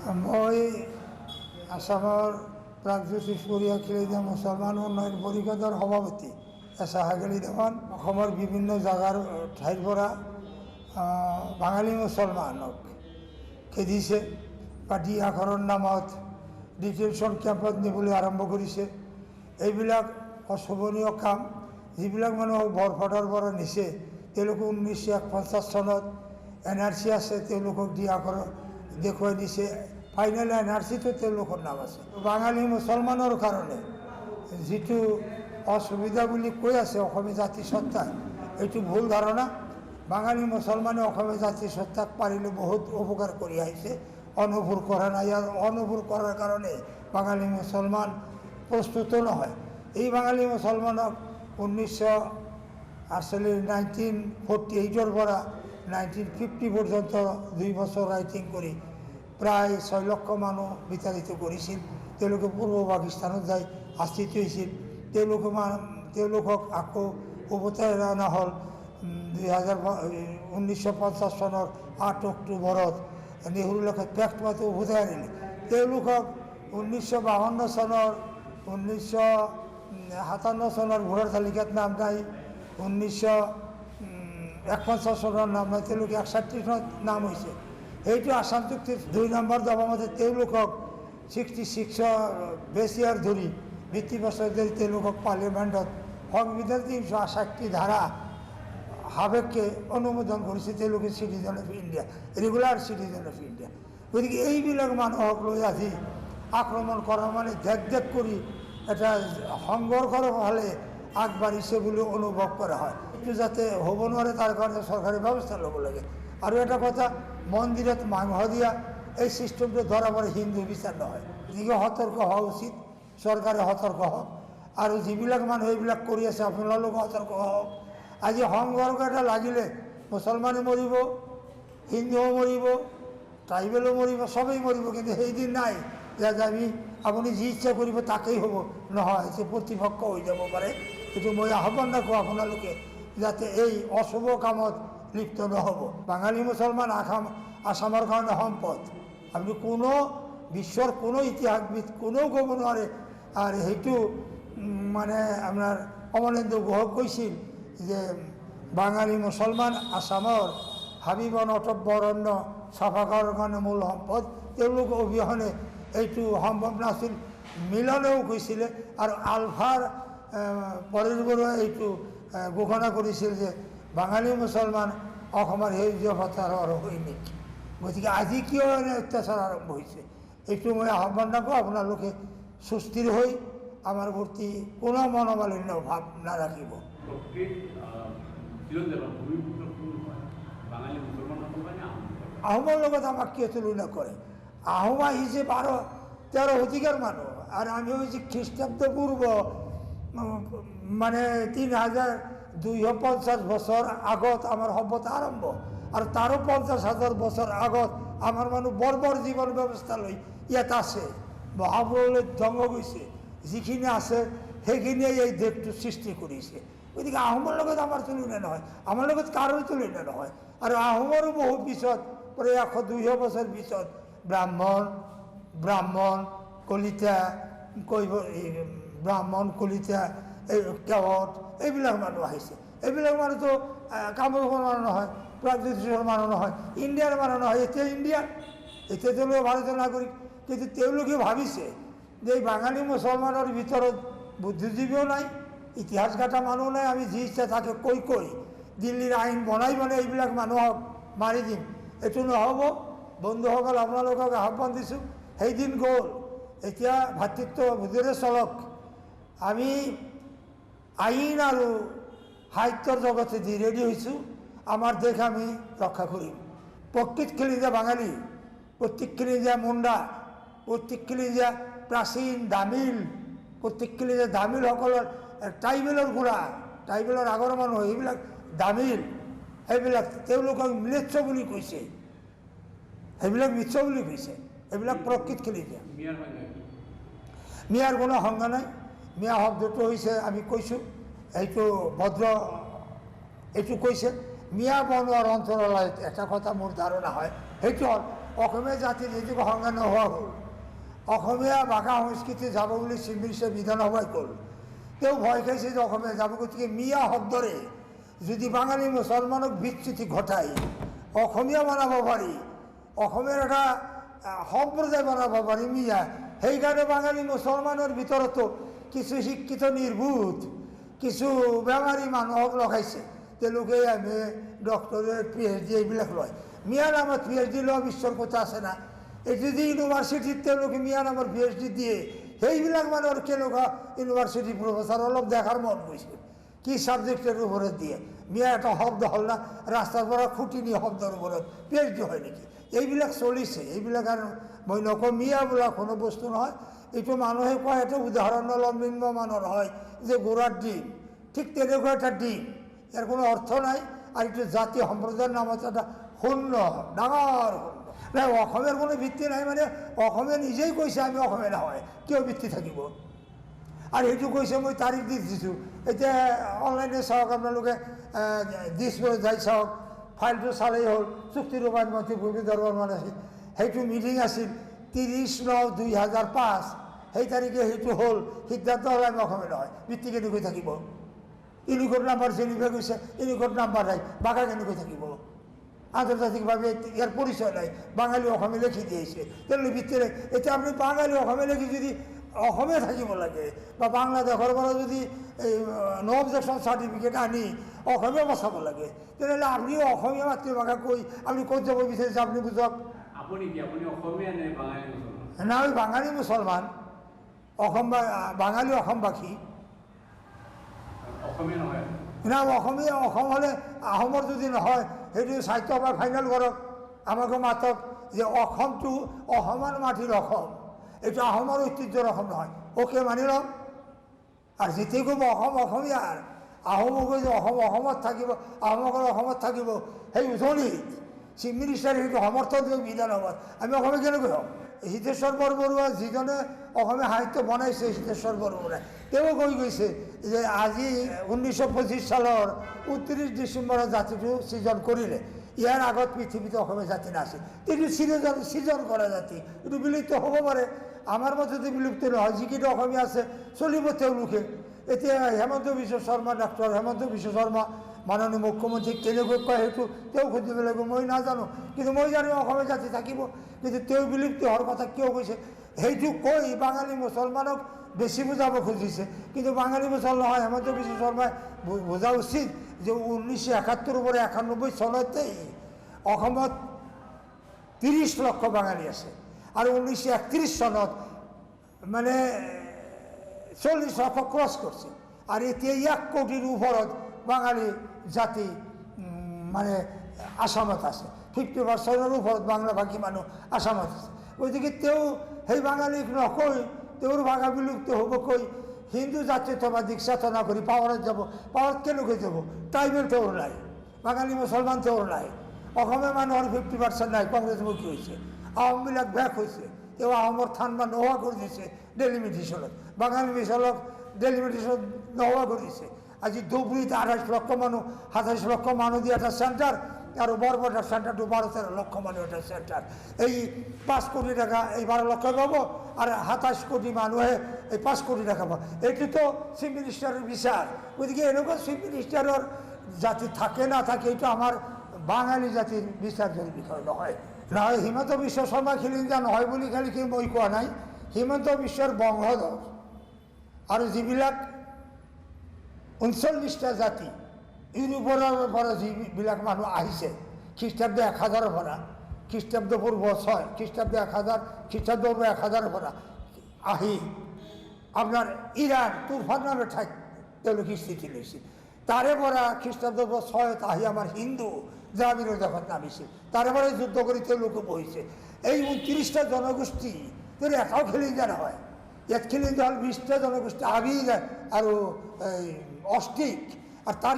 মই আসামৰ প্ৰাগজ্যোতিষ বৰুৱা খেলিদা মুছলমান উন্নয়ন পৰিষদৰ সভাপতি এছ হাগেলি দেৱান। অসমৰ বিভিন্ন জাগাৰ ঠাইৰ পৰা বাঙালী মুছলমানক খেদিছে বা আখৰৰ নামত ডিটেনশ্যন কেম্পত নিবলৈ আৰম্ভ কৰিছে। এইবিলাক অশোভনীয় কাম। যিবিলাক মানুহক বৰপেটাৰ পৰা নিছে তেওঁলোকে 1951 চনত NRC আছে, তেওঁলোকক আখৰৰ দেখুৱাই দিছে। ফাইনেল NRCটো তেওঁলোকৰ নাম আছে। বাঙালী মুছলমানৰ কাৰণে যিটো অসুবিধা বুলি কৈ আছে অসমীয়া জাতিসত্তাই, এইটো ভুল ধাৰণা। বাঙালী মুছলমানে অসমীয়া জাতিসত্তাক পাৰিলে বহুত উপকাৰ কৰি আহিছে, অনুভৱ কৰা নাই। ইয়াৰ অনুভৱ কৰাৰ কাৰণে বাঙালী মুছলমান প্ৰস্তুত নহয়। এই বাঙালী মুছলমানক 1948 পৰা 1950 পৰ্যন্ত 2 বছৰ ৰাইটিং কৰি প্ৰায় 6 লক্ষ মানুহ বিতাড়িত কৰিছিল। তেওঁলোকে পূৰ্ব পাকিস্তানত যাই আশ্ৰিত হৈছিল। তেওঁলোকক আকৌ উভতাই অনা হ'ল 1950 চনৰ 8 অক্টোবৰত নেহৰুলৈকে পেক্ট মাতি উভতাই আনিলে। তেওঁলোকক 1952 চনৰ 1957 চনৰ ভোটাৰ তালিকাত নাম নাই, 1951 চনৰ নাম নাই, তেওঁলোকে 61 চনত নাম হৈছে। সেইটো আসাম চুক্তিৰ 2 নম্বৰ দফামতে তেওঁলোকক 66 বেছ ইয়াৰ ধৰি 20 বছৰ ধৰি তেওঁলোকক পাৰ্লিয়ামেণ্টত সংবিধান 368 ধাৰা সাপেক্ষে অনুমোদন কৰিছে। তেওঁলোকে citizen of India, regular citizen of India. গতিকে এইবিলাক মানুহক লৈ আজি আক্ৰমণ কৰা মানে দেখ কৰি এটা সংঘৰ্ষৰ ফালে আগবাঢ়িছে বুলি অনুভৱ কৰা হয়। এইটো যাতে হ'ব নোৱাৰে তাৰ কাৰণে চৰকাৰী ব্যৱস্থা ল'ব লাগে। আৰু এটা কথা, মন্দিৰত মাংস দিয়া এই ছিষ্টেমটো ধৰাবাৰ হিন্দু বিচাৰ নহয়। গতিকে সতৰ্ক হোৱা উচিত, চৰকাৰে সতৰ্ক হওক। আৰু যিবিলাক মানুহ এইবিলাক কৰি আছে আপোনালোকে সতৰ্ক হওক। আজি সংঘৰ্ষ এটা লাগিলে মুছলমানে মৰিব, হিন্দুও মৰিব, ট্ৰাইবেলো মৰিব, চবেই মৰিব। কিন্তু সেইদিন নাই যে আপুনি যি ইচ্ছা কৰিব তাকেই হ'ব, নহয়। যে প্ৰতিপক্ষ হৈ যাব পাৰে। কিন্তু মই আহ্বান ৰাখোঁ আপোনালোকে যাতে এই অশুভ কামত লিপ্ত নহ'ব। বাঙালী মুছলমান আসামৰ কাৰণে সম্পদ। আপুনি কোনো বিশ্বৰ কোনো ইতিহাসবিদ কোনেও ক'ব নোৱাৰে। আৰু সেইটো মানে আপোনাৰ কমলেন্দু গুহক কৈছিল যে বাঙালী মুছলমান আসামৰ হাবিবন অটব্য অৰণ্য চাফা কৰাৰ কাৰণে মূল সম্পদ। তেওঁলোক অবিহনে এইটো সম্ভৱ নাছিল। মিলনেও কৈছিলে। আৰু আলফাৰ পৰেশ বৰুৱাই এইটো ঘোষণা কৰিছিল যে বাঙালী মুছলমান অসমৰ সেউজীয়া পথাৰৰ সৈনিক। গতিকে আজি কিয় এনে অত্যাচাৰ আৰম্ভ হৈছে, এইটো মই আহ্বান ৰাখোঁ। আপোনালোকে সুস্থিৰ হৈ আমাৰ প্ৰতি কোনো মনোমালিন্য ভাৱ নাৰাখিব। আহোমৰ লগত আমাক কিয় তুলনা কৰে? আহোম আহিছে 12-13 শতিকাৰ মানুহ, আৰু আমি হৈছে খ্ৰীষ্টাব্দ পূৰ্ব মানে 3250 বছৰ আগত আমাৰ সভ্যতা আৰম্ভ। আৰু তাৰো 50,000 বছৰ আগত আমাৰ মানুহ বৰ জীৱন ব্যৱস্থা লৈ ইয়াত আছে। মহাপুৰুষলৈ ধ্বংস গৈছে। যিখিনি আছে সেইখিনিয়ে এই দেশটো সৃষ্টি কৰিছে। গতিকে আহোমৰ লগত আমাৰ তুলনা নহয়, আমাৰ লগত কাৰো তুলনা নহয়। আৰু আহোমৰো বহু পিছত প্ৰায় 100-200 বছৰ পিছত ব্ৰাহ্মণ কলিতা এই কেৱট এইবিলাক মানুহ আহিছে। এইবিলাক মানুহতো কামৰূপৰ মানুহ নহয়, প্ৰাগজ্যোতিষৰ মানুহ নহয়, ইণ্ডিয়াৰ মানুহ নহয়। এতিয়া তেওঁলোকে ভাৰতীয় নাগৰিক। কিন্তু তেওঁলোকে ভাবিছে যে এই বাঙালী মুছলমানৰ ভিতৰত বুদ্ধিজীৱীও নাই, ইতিহাস গাঁথা মানুহ নাই। আমি যি ইচ্ছা তাকে কৈ দিল্লীৰ আইন বনাই এইবিলাক মানুহক মাৰি দিম। এইটো নহ'ব। বন্ধুসকল, আপোনালোকক আহ্বান দিছোঁ। সেইদিন গ'ল, এতিয়া ভাতৃত্ববোধেৰে চলক। আমি আইন আৰু সাহিত্যৰ জগতে দি ৰেডি হৈছোঁ। আমাৰ দেশ আমি ৰক্ষা কৰিম। প্ৰত্যেকখিনি যে বাঙালী, প্ৰত্যেকখিনি যে মুণ্ডা, প্ৰত্যেকখিনি যে প্ৰাচীন দামিল, প্ৰত্যেকখিনি যে দামিলসকলৰ ট্ৰাইবেলৰ গোড়া, ট্ৰাইবেলৰ আগৰ মানুহ এইবিলাক দামিল, সেইবিলাক তেওঁলোকক মিলেচ্ছ বুলি কৈছে। সেইবিলাক মিছ বুলি কৈছে। এইবিলাক প্ৰকৃতখিনি যে মিয়াৰ কোনো সংজ্ঞা নাই। মিয়া শব্দটো হৈছে, আমি কৈছোঁ এইটো ভদ্ৰ, এইটো কৈছে মিয়া বনোৱাৰ অন্তৰালত এটা কথা মোৰ ধাৰণা হয়, সেইটো হ'ল অসমীয়া জাতিৰ যিটো সংজ্ঞা নোহোৱা হ'ল অসমীয়া ভাষা সংস্কৃতি যাব বুলি চিফ মিনিষ্টাৰ বিধানসভাই ক'ল তেওঁ ভয় খাইছে যে অসমীয়া যাব গতিকে মিয়া শব্দৰে যদি বাঙালী মুছলমানক বিচ্যুতি ঘটায় অসমীয়া বনাব পাৰি অসমীয়াৰ এটা সম্প্ৰদায় বনাব পাৰি মিয়া সেইকাৰণে বাঙালী মুছলমানৰ ভিতৰতো কিছু শিক্ষিত নিৰ্বোধ কিছু বেমাৰী মানুহক লগাইছে তেওঁলোকে এম এ ডক্টৰেট PhD এইবিলাক লয় মিয়া নামত PhD লোৱা বিশ্বৰ কথা আছে না এই যদি ইউনিভাৰ্চিটিত তেওঁলোকে মিয়া নামৰ PhD দিয়ে সেইবিলাক মানুহৰ কেনেকুৱা ইউনিভাৰ্চিটি প্ৰফেচাৰ অলপ দেখাৰ মন গৈছে কি ছাবজেক্টের উপরে দিয়ে মিয়া একটা শব্দ হল না রাস্তার পৰা খুঁটি নিয়ে শব্দের উপৰত PhD হয় নেকি এইবিলাক চলিছে এইবিলাক আৰু মই নকওঁ মিয়া বোলা কোনো বস্তু নহয় এইটো মানুহে কয় এটা উদাহৰণ অলপ নিম্নমানৰ হয় যে গোড়াৰ ডিম ঠিক তেনেকুৱা এটা ডিম ইয়াৰ কোনো অৰ্থ নাই আৰু এইটো জাতি সম্প্ৰদায়ৰ নামত এটা শূন্য ডাঙৰ শূন্য নাই অসমীয়াৰ কোনো ভিত্তি নাই মানে অসমীয়া নিজেই কৈছে আমি অসমীয়া নহয় কিয় ভিত্তি থাকিব আর এইটো কৈছে মই তাৰিখ দি দিছোঁ এতিয়া অনলাইনে চাওক আপোনালোকে দিছপুৰ যাই চাওক ফাইলটো চালেই হ'ল চুক্তি ৰূপায়ণ মন্ত্ৰী ভূপেন্দ্ৰ বৰ্মন আছিল সেইটো মিটিং আছিল 30/9/2005 সেই তাৰিখে সেইটো হ'ল সিদ্ধান্ত হ'ল আমি অসমীয়া নহয় ভিত্তি কেনেকৈ থাকিব ইউনিকোড নাম্বাৰ যেনিবা গৈছে ইউনিকোড নাম্বাৰ নাই ভাষা কেনেকৈ থাকিব আন্তৰ্জাতিকভাৱে ইয়াৰ পৰিচয় নাই বাঙালী অসমীয়া লিখি দিয়েছে তেনেহ'লে ভিত্তি নাই এতিয়া আপুনি বাঙালী অসমীয়া লিখি যদি অসমীয়া থাকিব লাগে বা বাংলাদেশৰ পৰা যদি এই নো অবজেকশ্যন চাৰ্টিফিকেট আনি অসমীয়া বচাব লাগে তেনেহ'লে আপুনি অসমীয়া মাতৃভাষা কৈ আপুনি ক'ত যাব বিচাৰিছে আপুনি বুজক না আমি বাঙালী মুছলমান অসম বাঙালী অসমবাসী না অসমীয়া অসম হ'লে আহোমৰ যদি নহয় সেইটো সাহিত্যসভাই ফাইনেল কৰক আমাকো মাতক যে অসমটো অসমান মাটিৰ অসম এইটো আহোমৰ ঐতিহ্যৰ অসম নহয় অ'কে মানি ল'ম আৰু যেতিয়া ক'ব অসম অসমীয়াৰ আহোমক যে অসম অসমত থাকিব আহোমসকল অসমত থাকিব সেই উজনিত চিফ মিনিষ্টাৰে সেইটো সমৰ্থন দিয়ক বিধানসভাত আমি অসমীয়া কেনেকৈ হ'ম হিতেশ্বৰ বৰবৰুৱা যিজনে অসমীয়া সাহিত্য বনাইছে হিতেশ্বৰ বৰবৰুৱাই তেওঁ কৈ গৈছে যে আজি 1925 চনৰ 29 ডিচেম্বৰত জাতিটো সৃজন কৰিলে ইয়াৰ আগত পৃথিৱীতে অসমীয়া জাতি নাছিল কিন্তু সৃজন কৰা জাতি এইটো বিলুপ্ত হ'ব পাৰে আমাৰ মতেতো বিলুপ্ত নহয় যিকেইটা অসমীয়া আছে চলিব তেওঁলোকে এতিয়া হেমন্ত বিশ্ব শৰ্মা ডক্টৰ হেমন্ত বিশ্ব শৰ্মা মাননীয় মুখ্যমন্ত্ৰীক কেনেকৈ কয় সেইটো তেওঁ সুধিব লাগিব মই নাজানো কিন্তু মই জানো অসমীয়া জাতি থাকিব কিন্তু তেওঁ বিলুপ্ত হোৱাৰ কথা কিয় কৈছে সেইটো কৈ বাঙালী মুছলমানক বেছি বুজাব খুজিছে কিন্তু বাঙালী মুছলমান নহয় হেমন্ত বিশ্ব শৰ্মাই বুজা উচিত যে 1971 পৰা 91 চনতেই অসমত 30 লক্ষ বাঙালী আছে আৰু 1931 চনত মানে 40 লক্ষ ক্ৰছ কৰিছে আৰু এতিয়া 1 কোটিৰ ওপৰত বাঙালী জাতি মানে আসামত আছে 50% ওপৰত বাংলাভাষী মানুহ আসামত আছে গতিকে তেওঁ সেই বাঙালীক নকৈ তেওঁৰ ভাষা বিলুপ্ত হ'ব কৈ হিন্দু জাতীয়তাবাদীক চেতনা কৰি পাৱাৰত যাব পাৱাৰত কেনেকৈ যাব ট্ৰাইবেল তেওঁৰ নাই বাঙালী মুছলমান তেওঁৰ নাই অসমীয়া মানুহৰ 50% নাই কংগ্ৰেছমুখী হৈছে আহোমবিলাক বেক হৈছে তেওঁ আহোমৰ থানবা নোহোৱা কৰি দিছে ডেলিমিটেশ্যনত বাঙালী মিছলক ডেলিমিটেশ্যন নোহোৱা কৰি দিছে আজি ধুবুৰীত 28 লক্ষ মানুহ 27 লক্ষ মানুহ দিয়ে এটা চেণ্টাৰ আৰু বৰপেটাৰ চেণ্টাৰটো 12-13 লক্ষ মানুহ এটা চেণ্টাৰ এই 5 কোটি টাকা এই 12 লক্ষ পাব আৰু 27 কোটি মানুহে এই 5 কোটি টাকা পাব এইটোতো চিফ মিনিষ্টাৰৰ বিচাৰ গতিকে এনেকুৱা চিফ মিনিষ্টাৰৰ জাতি থাকে না থাকে এইটো আমাৰ বাঙালী জাতিৰ বিচাৰ্যৰ বিষয় নহয় নহয় হিমন্ত বিশ্ব শৰ্মা খিলিঞ্জা নহয় বুলি খালি কি মই কোৱা নাই হিমন্ত বিশ্বৰ বংশধৰ আৰু যিবিলাক 39টা জাতি ইউৰোপৰ পৰা যিবিলাক মানুহ আহিছে খ্ৰীষ্টাব্দ 1000 পৰা খ্ৰীষ্টাব্দ পূৰ্ব 6 খ্ৰীষ্টাব্দ 1000 খ্ৰীষ্টাব্দ 1000 পৰা আহি আপোনাৰ ইৰাণ তুৰ্ফান নামে ঠাইত তেওঁলোকে স্থিতি লৈছিল তাৰে পৰা খ্ৰীষ্টাব্দ 6ত আহি আমাৰ হিন্দু দ্ৰাবিড়ৰ দেশত নামিছিল তাৰে পৰা যুদ্ধ কৰি তেওঁলোকে বহিছে এই 29টা জনগোষ্ঠী তেওঁ এটাও খিলিঞ্জা নহয় ইয়াত খিলিঞ্জা হ'ল 20টা জনগোষ্ঠী আবিৰ আৰু অষ্টিক আর তার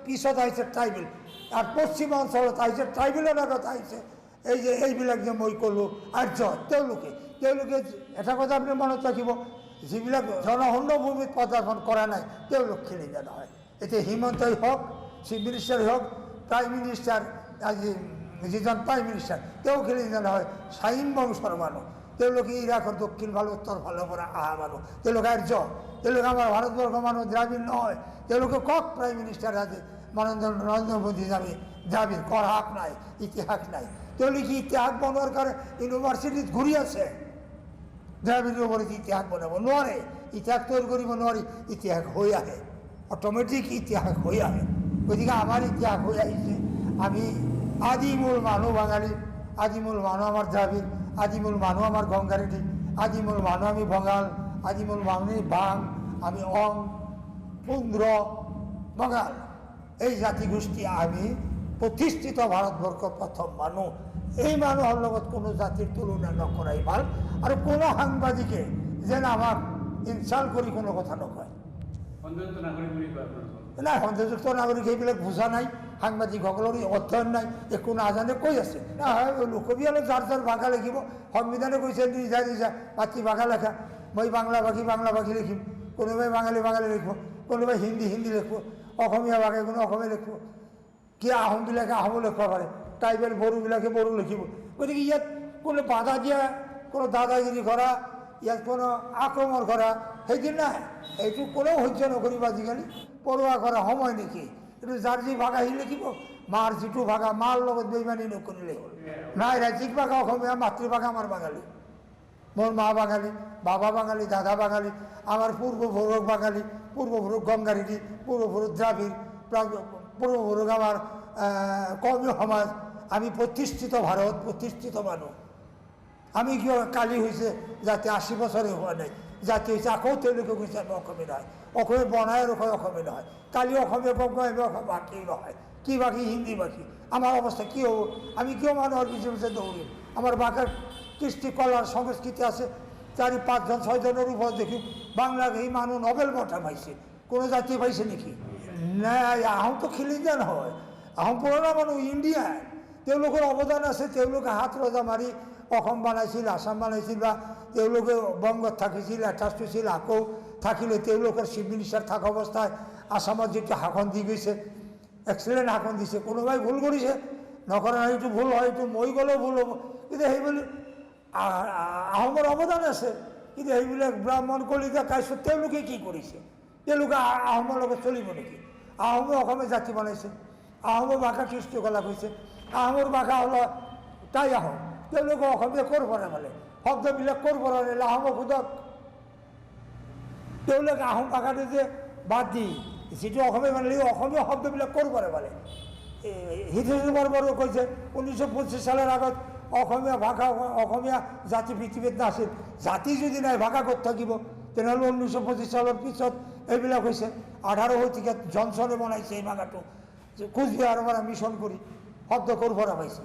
পিছত আহিছে ট্ৰাইবেল আর পশ্চিমা অঞ্চলত আহিছে ট্ৰাইবেলৰ আগত আহিছে এই যে এইবিলাক যে মই ক'লোঁ আৰ্য তেওঁলোকে এটা কথা আপুনি মনত ৰাখিব যিবিলাক জনশূন্য ভূমিত পদাৰ্পণ কৰা নাই তেওঁলোক খিলিঞ্জা নহয় এতিয়া হিমন্তই হওক চিফ মিনিষ্টাৰ হওক প্ৰাইম মিনিষ্টাৰ আজি যিজন প্ৰাইম মিনিষ্টাৰ তেওঁ খেলি জানা হয় চাইম বংশৰ মানুহ, তেওঁলোকে ইৰাকৰ দক্ষিণ ফাল উত্তৰ ফালৰ পৰা অহা মানুহ, তেওঁলোকে আৰ্য, তেওঁলোকে আমাৰ ভাৰতবৰ্ষৰ মানুহ দ্ৰাবিড় নহয়। তেওঁলোকে কওক প্ৰাইম মিনিষ্টাৰ আজি নৰেন্দ্ৰ মোদী দ্ৰাবিড় হাক নাই, ইতিহাস নাই। তেওঁলোকে ইতিহাস বনোৱাৰ কাৰণে ইউনিভাৰ্চিটিত ঘূৰি আছে। দ্ৰাবিড়ৰ ওপৰত ইতিহাস বনাব নোৱাৰে, ইতিহাস তৈয়াৰ কৰিব নোৱাৰি, ইতিহাস হৈ আহে, অট'মেটিক ইতিহাস হৈ আহে। গতিকে আমাৰ ইতিহাস হৈ আহিছে। আমি আদিমূল মানুহ বাঙালী, আদিমূল মানুহ আমাৰ দ্ৰাবিড়, আদিমূল মানুহ আমাৰ গংগাৰেড্ডি, আদিমূল মানুহ আমি বঙাল, আদিমূল মানুহ বাং, আমি অং, পুন্দ্ৰ, বঙাল। এই জাতিগোষ্ঠী আমি প্ৰতিষ্ঠিত ভাৰতবৰ্ষৰ প্ৰথম মানুহ। এই মানুহৰ লগত কোনো জাতিৰ তুলনা নকৰাই ভাল। আৰু কোনো সাংবাদিকে যেন আমাক ইনচাল্ট কৰি কোনো কথা নকয়। নাই, সন্দেহযুক্ত নাগৰিক সেইবিলাক বুজা নাই, সাংবাদিকসকলৰ অধ্যয়ন নাই, একো নাজানে কৈ আছে। লোকবিয়ালত যাৰ যাৰ ভাষা লিখিব, সংবিধানে কৈছে নিজা নিজা মাতৃভাষা লেখা। মই বাংলাভাষী লিখিম, কোনোবাই বাঙালী লিখিব, কোনোবাই হিন্দী লিখিব, অসমীয়া ভাষাই কোনো অসমীয়া লিখিব, কি আহোমবিলাকে আহোমো লিখিব পাৰে, ট্ৰাইবেল বড়োবিলাকে বড়ো লিখিব। গতিকে ইয়াত কোনো বাধা দিয়া, কোনো দাদাগিৰি কৰা, ইয়াত কোনো আক্ৰমণ কৰা সেইদিন নাই। এইটো কোনেও সহ্য নকৰিব আজিকালি। পৰুৱা কৰা সময় নেকি? এইটো যাৰ যি ভাষা সি লিখিব। মাৰ যিটো ভাষা, মাৰ লগত বেইমানি নকৰিলেই হ'ল। নাই, ৰাজ্যিক ভাষা অসমীয়া, মাতৃভাষা আমাৰ বাঙালী। মোৰ মা বাঙালী, বাবা বাঙালী, দাদা বাঙালী, আমাৰ পূৰ্বপুৰুষ বাঙালী, পূৰ্বপুৰুষ গংগাৰেড্ডি, পূৰ্বপুৰুষ দ্ৰাবিড়, পূৰ্বপুৰুষ আমাৰ কৰ্মী সমাজ। আমি প্ৰতিষ্ঠিত ভাৰত, প্ৰতিষ্ঠিত মানুহ। আমি কিয় কালি হৈছে জাতি 80 বছৰে হোৱা নাই, জাতি হৈছে আকৌ তেওঁলোকে কৈছে আমি অসমীয়া নহয়, অসমীয়া বনাই ৰখাই অসমীয়া নহয়। কালি অসমীয়া কম বাকী নহয়, কি বাকী হিন্দী বাকী। আমাৰ অৱস্থা কি হ'ব? আমি কিয় মানুহৰ পিছে পিছে দৌৰিম? আমাৰ ভাষাৰ কৃষ্টি কলাৰ সংস্কৃতি আছে। 4-5জন 6জনৰ ওপৰত দেখিম বাংলাক সেই মানুহ নোবেল বঁটা পাইছে। কোনো জাতি পাইছে নেকি? নাই, আহোমটো খিলিঞ্জীয়া নহয়, আহোম পুৰণা মানুহ, ইণ্ডিয়ান। তেওঁলোকৰ অৱদান আছে। তেওঁলোকে হাত ৰজা মাৰি অসম বনাইছিল, আসাম বনাইছিল, বা তেওঁলোকে বংগত থাকিছিল, এটাষ্ট হৈছিল, আকৌ থাকিলে। তেওঁলোকৰ চিফ মিনিষ্টাৰ থকা অৱস্থায় আসামত যেতিয়া শাসন দি গৈছে, এক্সেলেণ্ট শাসন দিছে। কোনোবাই ভুল কৰিছে, নকৰা নাই, এইটো ভুল হয়, এইটো মই গ'লেও ভুল হ'ব। কিন্তু সেইবুলি আহোমৰ অৱদান আছে। কিন্তু সেইবিলাক ব্ৰাহ্মণ কলিতা কাশ্যপ তেওঁলোকে কি কৰিছে? তেওঁলোকে আহোমৰ লগত চলিব নেকি? আহোমে অসমীয়া জাতি বনাইছে, আহোমৰ ভাষা সৃষ্টি কলা কৈছে, আহোমৰ ভাষা হ'ল তাই আহোম। তেওঁলোকে অসমীয়া ক'ৰ পৰা পালে? শব্দবিলাক ক'ৰ পৰা আনিলে? আহোমক সোধক। তেওঁলোকে আহোম ভাষাটো যে বাদ দি যিটো অসমীয়া মানিলে, অসমীয়া শব্দবিলাক ক'ৰ পৰা পালে? হিতেশ্বৰ বৰ্মনে কৈছে 1925 চনৰ আগত অসমীয়া ভাষা, অসমীয়া জাতি পৃথিৱীত নাছিল। জাতি যদি নাই, ভাষা ক'ত থাকিব? তেনেহ'লে 1925 চনৰ পিছত এইবিলাক হৈছে। 18 শতিকাত জনচনে বনাইছে এই ভাষাটো, কোচবিহাৰৰ পৰা মিছন কৰি। শব্দ ক'ৰ পৰা পাইছে?